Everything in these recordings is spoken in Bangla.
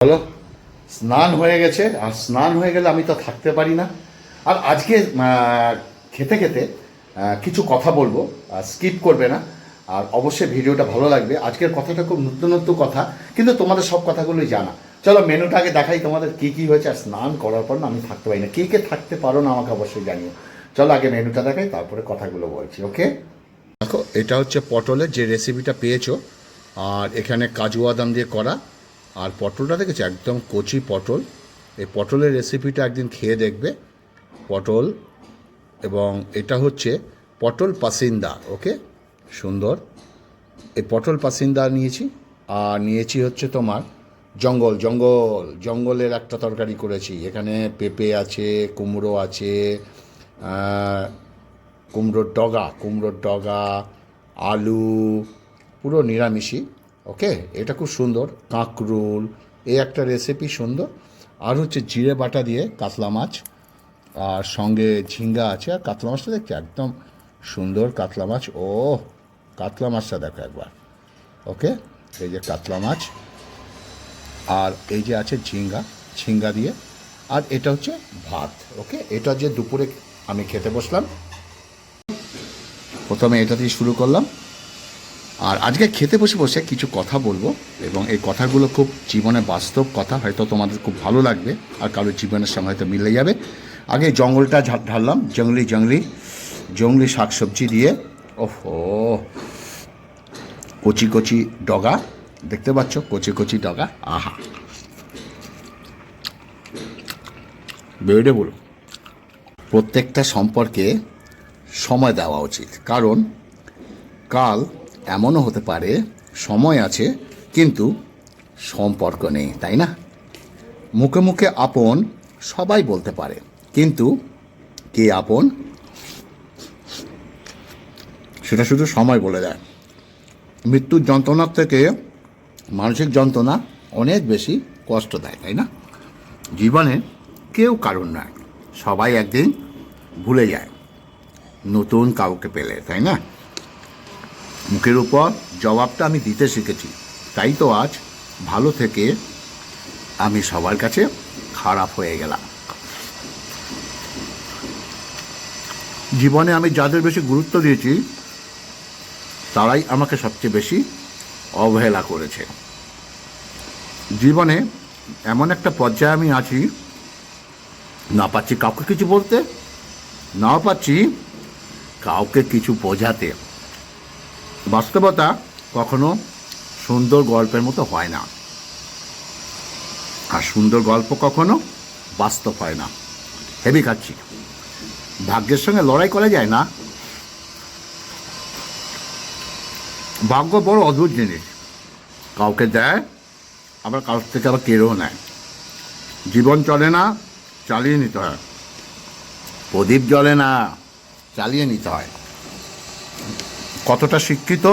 হলো স্নান হয়ে গেছে। আর স্নান হয়ে গেলে আমি তো থাকতে পারি না। আর আজকে খেতে খেতে কিছু কথা বলবো, স্কিপ করবে না। আর অবশ্যই ভিডিওটা ভালো লাগবে। আজকের কথাটা খুব নতুন নতুন কথা, কিন্তু তোমাদের সব কথাগুলোই জানা। চলো মেনুটা আগে দেখাই তোমাদের কী কী হয়েছে। আর স্নান করার পর না আমি থাকতে পারি না। কে কে থাকতে পারো না আমাকে অবশ্যই জানিও। চলো আগে মেনুটা দেখাই, তারপরে কথাগুলো বলছি। ওকে, দেখো এটা হচ্ছে পটলের যে রেসিপিটা পেয়েছো। আর এখানে কাজু বাদাম দিয়ে করা। আর পটলটা দেখেছো, একদম কচি পটল। এই পটলের রেসিপিটা একদিন খেয়ে দেখবে। পটল, এবং এটা হচ্ছে পটল পাসিন্দা। ওকে, সুন্দর। এই পটল পাসিন্দা নিয়েছি। আর নিয়েছি হচ্ছে তোমার জঙ্গলের একটা তরকারি করেছি। এখানে পেঁপে আছে, কুমড়ো আছে, কুমড়োর ডগা, আলু, পুরো নিরামিষই। ওকে, এটা খুব সুন্দর। কাঁকরুল, এই একটা রেসিপি সুন্দর। আর হচ্ছে জিরে বাটা দিয়ে কাতলা মাছ, আর সঙ্গে ঝিঙ্গা আছে। আর কাতলা মাছটা দেখছি একদম সুন্দর কাতলা মাছ। ও কাতলা মাছটা দেখো একবার। ওকে, এই যে কাতলা মাছ, আর এই যে আছে ঝিঙ্গা দিয়ে। আর এটা হচ্ছে ভাত। ওকে, এটা যে দুপুরে আমি খেতে বসলাম, প্রথমে এটা দিয়ে শুরু করলাম। আর আজকে খেতে বসে বসে কিছু কথা বলবো, এবং এই কথাগুলো খুব জীবনে বাস্তব কথা, হয়তো তোমাদের খুব ভালো লাগবে আর কারোর জীবনের সঙ্গে হয়তো মিলে যাবে। আগে জঙ্গলটা ঢাললাম, জঙ্গলি শাকসবজি দিয়ে। ওহো, কচি কচি ডগা, দেখতে পাচ্ছ কচি কচি ডগা। আহা, বেড়ে বলো। প্রত্যেকটা সম্পর্কে সময় দেওয়া উচিত, কারণ কাল এমনও হতে পারে সময় আছে কিন্তু সম্পর্ক নেই, তাই না? মুখে মুখে আপন সবাই বলতে পারে, কিন্তু কে আপন সেটা শুধু সময় বলে দেয়। মৃত্যুর যন্ত্রণার থেকে মানসিক যন্ত্রণা অনেক বেশি কষ্ট দেয়, তাই না? জীবনে কেউ কারণ নয়, সবাই একদিন ভুলে যায় নতুন কাউকে পেলে, তাই না? মুখের উপর জবাবটা আমি দিতে শিখেছি, তাই তো আজ ভালো থেকে আমি সবার কাছে খারাপ হয়ে গেলাম। জীবনে আমি যাদের বেশি গুরুত্ব দিয়েছি তারাই আমাকে সবচেয়ে বেশি অবহেলা করেছে। জীবনে এমন একটা পর্যায়ে আমি আছি, না পাচ্ছি কাউকে কিছু বলতে, না পাচ্ছি কাউকে কিছু বোঝাতে। বাস্তবতা কখনো সুন্দর গল্পের মতো হয় না, আর সুন্দর গল্প কখনো বাস্তব হয় না। হেভি খাচ্ছি। ভাগ্যের সঙ্গে লড়াই করা যায় না। ভাগ্য বড় অদ্ভুত জিনিস, কাউকে দেয় আবার কারোর থেকে আবার কেড়েও নেয়। জীবন চলে না, চালিয়ে নিতে হয়। প্রদীপ জ্বলে না, চালিয়ে নিতে হয়। কতটা শিক্ষিত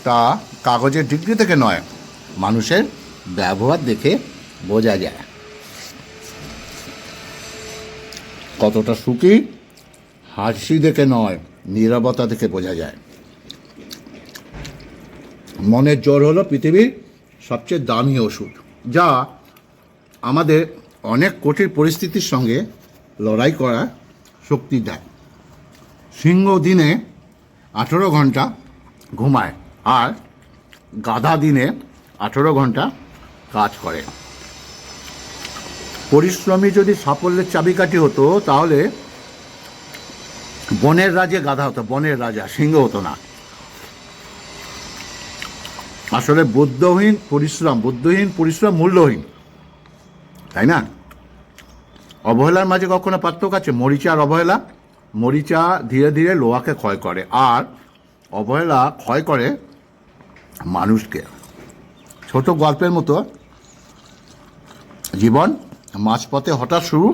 তা কাগজের ডিগ্রি থেকে নয়, মানুষের ব্যবহার দেখে বোঝা যায়। কতটা সুখী হাসি দেখে নয়, নীরবতা দেখে বোঝা যায়। মনের জোর হলো পৃথিবীর সবচেয়ে দামি ওষুধ, যা আমাদের অনেক কঠিন পরিস্থিতির সঙ্গে লড়াই করার শক্তি দেয়। সিংহ দিনে 18 ঘন্টা ঘুমায়, আর গাধা দিনে 18 ঘন্টা কাজ করে। পরিশ্রমী যদি সাফল্যের চাবিকাঠি হতো, তাহলে বনের রাজে গাধা হতো, বনের রাজা, সিংহ হতো না। আসলে বুদ্ধহীন পরিশ্রম মূল্যহীন, তাই না? অবহেলার মাঝে কখনো পার্থক্য আছে? মরিচা আর অবহেলা। মরিচা ধীরে ধীরে লোহাকে ক্ষয় করে, আর অবহেলা ক্ষয় করে মানুষকে। ছোট গল্পের মতো জীবন, মাঝপথে হঠাৎ শুরু,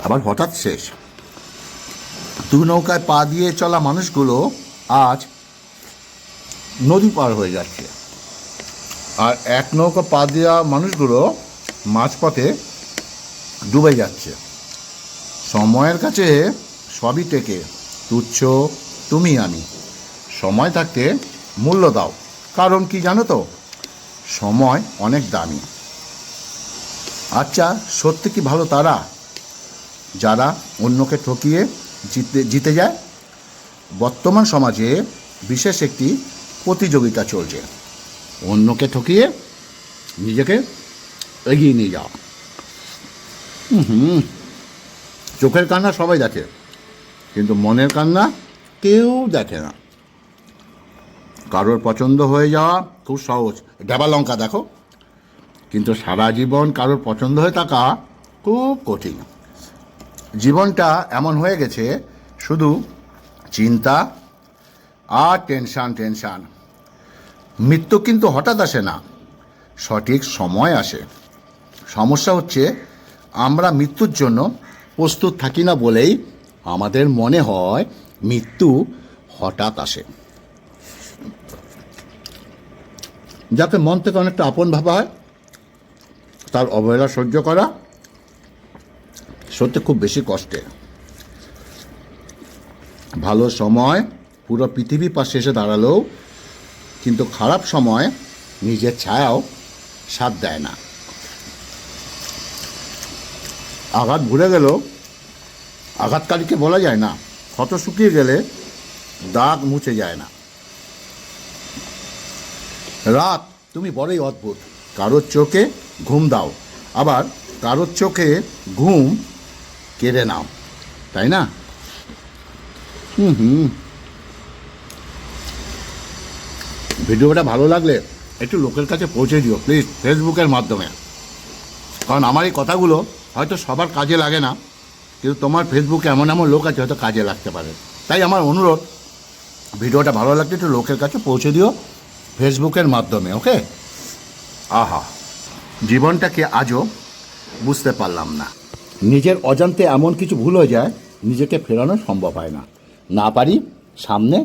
আবার হঠাৎ শেষ। দু নৌকায় পা দিয়ে চলা মানুষগুলো আজ নদী পার হয়ে যাচ্ছে, আর এক নৌকা পা দেওয়া মানুষগুলো মাঝপথে ডুবে যাচ্ছে। সময়ের কাছে সবই টেকে, তুচ্ছ তুমি আমি। সময় থাকতে মূল্য দাও, কারণ কি জানো তো? সময় অনেক দামি। আচ্ছা, সত্যি কি ভালো তারা যারা অন্যকে ঠকিয়ে জিতে যায়? বর্তমান সমাজে বিশেষ একটি প্রতিযোগিতা চলছে, অন্যকে ঠকিয়ে নিজেকে এগিয়ে নিয়ে যাওয়া। চোখের কান্না সবাই দেখে, কিন্তু মনের কান্না কেউ দেখে না। কারোর পছন্দ হয়ে যাওয়া খুব সহজ, ডাবা লঙ্কা দেখো, কিন্তু সারা জীবন কারোর পছন্দ হয়ে থাকা খুব কঠিন। জীবনটা এমন হয়ে গেছে, শুধু চিন্তা আর টেনশান। মৃত্যু কিন্তু হঠাৎ আসে না, সঠিক সময় আসে। সমস্যা হচ্ছে আমরা মৃত্যুর জন্য প্রস্তুত থাকি না বলেই আমাদের মনে হয় মৃত্যু হঠাৎ আসে। যাকে মন থেকে অনেকটা আপন ভাবা হয়, তার অবহেলা সহ্য করা সত্যি খুব বেশি কষ্টের। ভালো সময় পুরো পৃথিবী পাশে এসে দাঁড়ালেও কিন্তু খারাপ সময় নিজের ছায়াও সাথ দেয় না। আঘাত ভুলে গেলেও আঘাতকারীকে বলা যায় না, ক্ষত শুকিয়ে গেলে দাগ মুছে যায় না। রাত তুমি বড়ই অদ্ভুত, কারোর চোখে ঘুম দাও, আবার কারোর চোখে ঘুম কেড়ে নাও, তাই না? ভিডিওটা ভালো লাগলে একটু লোকের কাছে পৌঁছে দিও প্লিজ, ফেসবুকের মাধ্যমে। কারণ আমার এই কথাগুলো হয়তো সবার কাজে লাগে না, কিন্তু তোমার ফেসবুকে এমন এমন লোক আছে হয়তো কাজে লাগতে পারে। তাই আমার অনুরোধ, ভিডিওটা ভালো লাগলে একটু লোকের কাছে পৌঁছে দিও ফেসবুকের মাধ্যমে, ওকে? আহা, জীবনটাকে আজও বুঝতে পারলাম না। নিজের অজান্তে এমন কিছু ভুল হয়ে যায়, নিজেকে ফেরানো সম্ভব হয় না। না পারি সামনে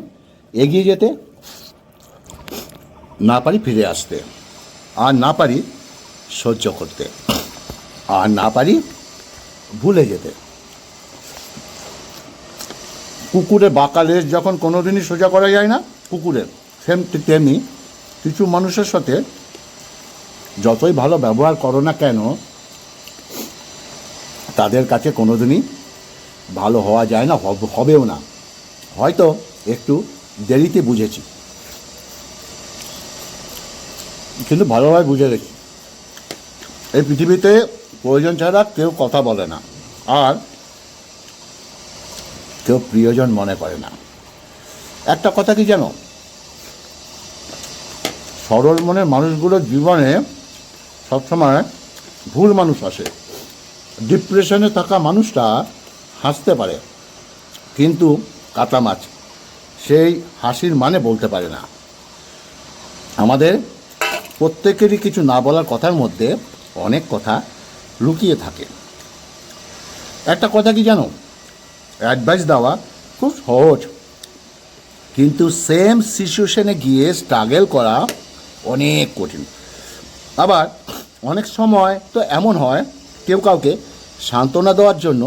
এগিয়ে যেতে, না পারি ফিরে আসতে, আর না পারি সহ্য করতে, আর না পারি ভুলে যেতে। কুকুরের বাঁকা লেজ যখন কোনোদিনই সোজা করা যায় না, কুকুরের তেমনি কিছু মানুষের সাথে যতই ভালো ব্যবহার করো না কেন, তাদের কাছে কোনোদিনই ভালো হওয়া যায় না, হবেও না। হয়তো একটু দেরিতে বুঝেছি, কিন্তু ভালোভাবে বুঝে রেখি। এই পৃথিবীতে প্রয়োজন ছাড়া কেউ কথা বলে না, আর কেউ প্রিয়জন মনে করে না। একটা কথা কি জানো, সরল মনের মানুষগুলোর জীবনে সবসময় ভুল মানুষ আসে। ডিপ্রেশনে থাকা মানুষটা হাসতে পারে, কিন্তু কাটা মাছ সেই হাসির মানে বলতে পারে না। আমাদের প্রত্যেকেরই কিছু না বলার কথার মধ্যে অনেক কথা লুকিয়ে থাকে। একটা কথা কি জানো, অ্যাডভাইস দেওয়া খুব সহজ, কিন্তু সেম সিচুয়েশনে গিয়ে স্ট্রাগল করা অনেক কঠিন। আবার অনেক সময় তো এমন হয়, কেউ কাউকে সান্ত্বনা দেওয়ার জন্য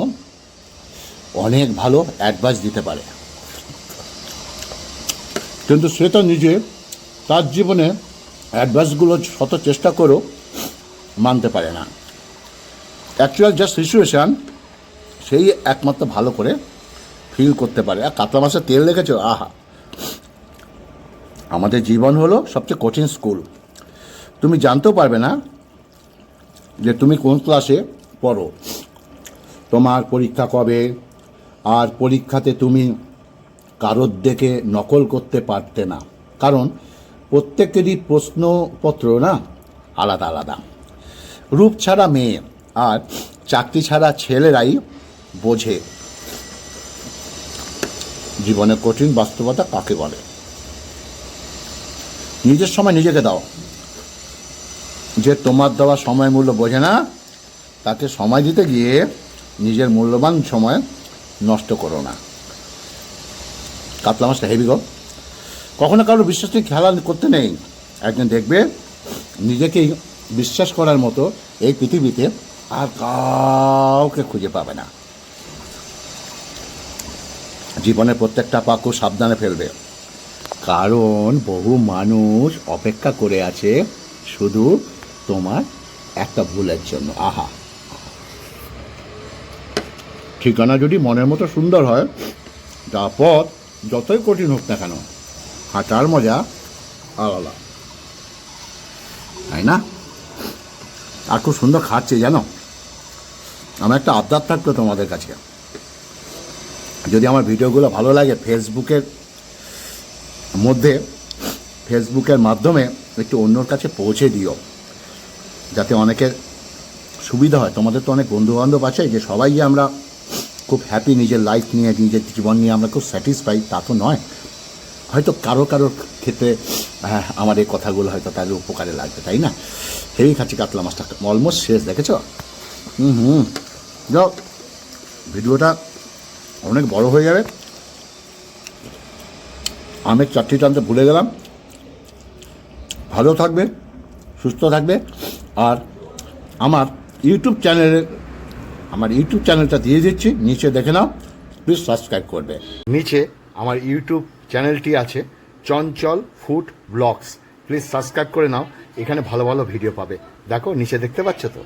অনেক ভালো অ্যাডভাইস দিতে পারে, কিন্তু সে তো নিজে তার জীবনে অ্যাডভাইসগুলো শত চেষ্টা করেও মানতে পারে না। অ্যাকচুয়াল যা সিচুয়েশান সেই একমাত্র ভালো করে ফিল করতে পারে। আর কাতলা মাছের তেল রেখেছো, আহা! আমাদের জীবন হলো সবচেয়ে কঠিন স্কুল। তুমি জানতেও পারবে না যে তুমি কোন ক্লাসে পড়ো, তোমার পরীক্ষা কবে, আর পরীক্ষাতে তুমি কারোর দেখে নকল করতে পারতে না, কারণ প্রত্যেকেরই প্রশ্নপত্র না আলাদা আলাদা। রূপ ছাড়া মেয়ে আর চাকরি ছাড়া ছেলেরাই বোঝে জীবনের কঠিন বাস্তবতা কাকে বলে। নিজের সময় নিজেকে দাও। যে তোমার দেওয়া সময় মূল্য বোঝে না, তাকে সময় দিতে গিয়ে নিজের মূল্যবান সময় নষ্ট করো না। কাতলা মাছটা হেভি গো। কখনো কারো বিশ্বাস নিয়ে খেলা করতে নেই। একদিন দেখবে নিজেকেই বিশ্বাস করার মতো এই পৃথিবীতে আর কাউকে খুঁজে পাবে না। জীবনের প্রত্যেকটা পা খুব সাবধানে ফেলবে, কারণ বহু মানুষ অপেক্ষা করে আছে শুধু তোমার একটা ভুলের জন্য। আহা, ঠিকানা যদি মনের মতো সুন্দর হয়, তা পথ যতই কঠিন হোক না কেন, হাঁটার মজা আলাদা, তাই না? আর খুব সুন্দর খাচ্ছে জানো। আমার একটা আবদার থাকতো তোমাদের কাছে, যদি আমার ভিডিওগুলো ভালো লাগে ফেসবুকের মাধ্যমে একটু অন্যর কাছে পৌঁছে দিও, যাতে অনেকের সুবিধা হয়। তোমাদের তো অনেক বন্ধুবান্ধব আছে, যে সবাই যে আমরা খুব হ্যাপি নিজের লাইফ নিয়ে, নিজের জীবন নিয়ে আমরা খুব স্যাটিসফাই, তা তো নয়। হয়তো কারোর ক্ষেত্রে আমার এই কথাগুলো হয়তো তাদের উপকারে লাগবে, তাই না? হেভি খাচ্ছি কাতলা মাছটা, অলমোস্ট শেষ, দেখেছ? যাও, ভিডিওটা অনেক বড় হয়ে যাবে। আমের চাটনি টানতে ভুলে গেলাম। ভালো থাকবে, সুস্থ থাকবে। আর আমার ইউটিউব চ্যানেলটা দিয়ে দিচ্ছি, নিচে দেখে নাও, প্লিজ সাবস্ক্রাইব করবে। নিচে আমার ইউটিউব চ্যানেলটি আছে, চঞ্চল ফুড ব্লগস, প্লিজ সাবস্ক্রাইব করে নাও। এখানে ভালো ভালো ভিডিও পাবে, দেখো নিচে দেখতে পাচ্ছ তো।